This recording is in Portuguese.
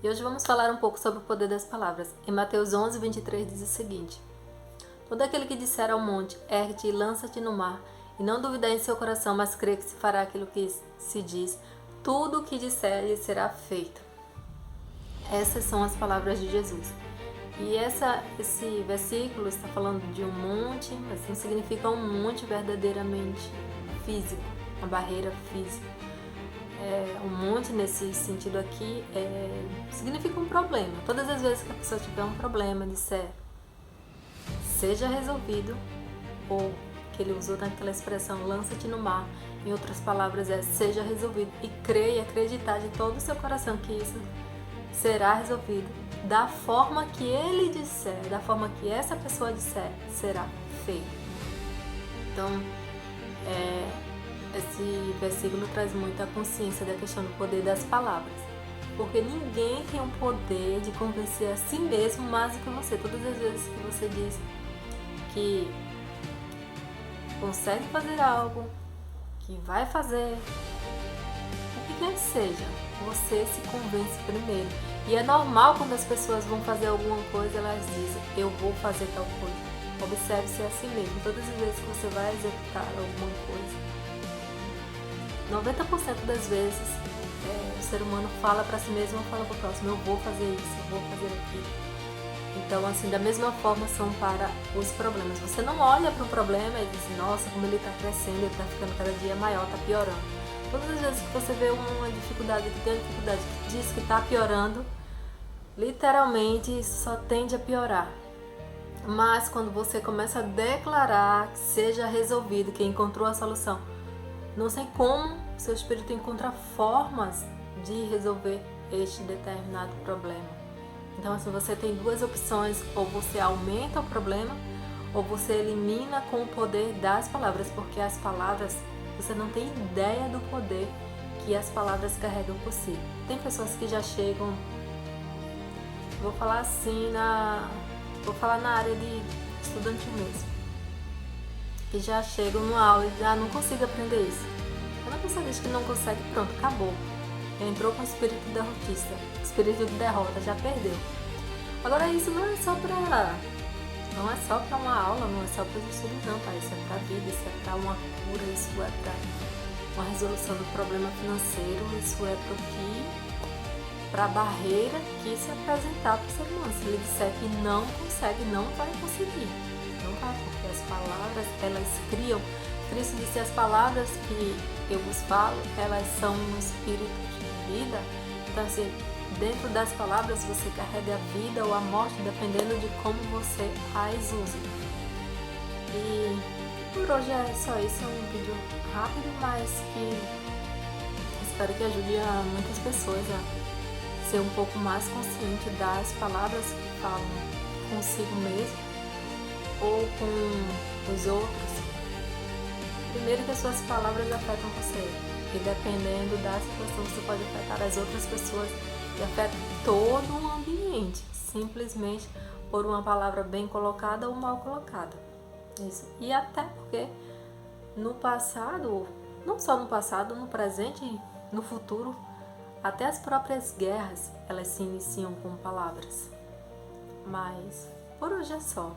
E hoje vamos falar um pouco sobre o poder das palavras. Em Mateus 11, 23 diz o seguinte: todo aquele que disser ao monte, ergue-te e lança-te no mar, e não duvidar em seu coração, mas crê que se fará aquilo que se diz, tudo o que disser lhe será feito. Essas são as palavras de Jesus. E esse versículo está falando de um monte, mas não significa um monte verdadeiramente físico, uma barreira física. Um monte nesse sentido aqui significa um problema. Todas as vezes que a pessoa tiver um problema, disser seja resolvido, ou que ele usou naquela expressão lança-te no mar, em outras palavras seja resolvido, e creia e acreditar de todo o seu coração que isso será resolvido da forma que ele disser, da forma que essa pessoa disser, será feito. Então, esse versículo traz muita consciência da questão do poder das palavras, porque ninguém tem o poder de convencer a si mesmo mais do que você. Todas as vezes que você diz que consegue fazer algo, que vai fazer, o que quer que seja, você se convence primeiro. E é normal quando as pessoas vão fazer alguma coisa, elas dizem, eu vou fazer tal coisa. Observe-se a si mesmo. Todas as vezes que você vai executar alguma coisa, 90% das vezes o ser humano fala para si mesmo ou fala para o próximo, eu vou fazer isso, eu vou fazer aquilo. Então, assim, da mesma forma são para os problemas. Você não olha para o problema e diz, nossa, como ele está crescendo, ele está ficando cada dia maior, está piorando. Todas as vezes que você vê uma dificuldade, que tem uma dificuldade que diz que está piorando, literalmente isso só tende a piorar. Mas quando você começa a declarar que seja resolvido, que encontrou a solução, não sei como seu espírito encontra formas de resolver este determinado problema. Então, assim, você tem duas opções: ou você aumenta o problema, ou você elimina com o poder das palavras, porque as palavras, você não tem ideia do poder que as palavras carregam por si. Tem pessoas que já chegam, vou falar na área de estudantil mesmo, que já chegam no aula e já não consigo aprender isso. Quando a pessoa diz que não consegue, pronto, acabou. Entrou com o espírito derrotista, espírito de derrota, já perdeu. Agora isso não é só para uma aula, não é só para os estudos não, tá? Isso é para a vida, isso é para uma cura, isso é para uma resolução do problema financeiro, isso é para a barreira que se apresentar para o ser humano. Se ele disser que não consegue, não vai conseguir. Não vai, porque as palavras, elas criam. Cristo disse, as palavras que eu vos falo, elas são um espírito de vida. Então, assim, dentro das palavras você carrega a vida ou a morte, dependendo de como você as usa. E por hoje é só isso, é um vídeo rápido, mas que espero que ajude a muitas pessoas a ser um pouco mais consciente das palavras que falam consigo mesmo ou com os outros. Primeiro que as suas palavras afetam você, e dependendo da situação você pode afetar as outras pessoas e afeta todo o ambiente, simplesmente por uma palavra bem colocada ou mal colocada. Isso. E até porque no passado, não só no passado, no presente e no futuro, até as próprias guerras, elas se iniciam com palavras. Mas por hoje é só.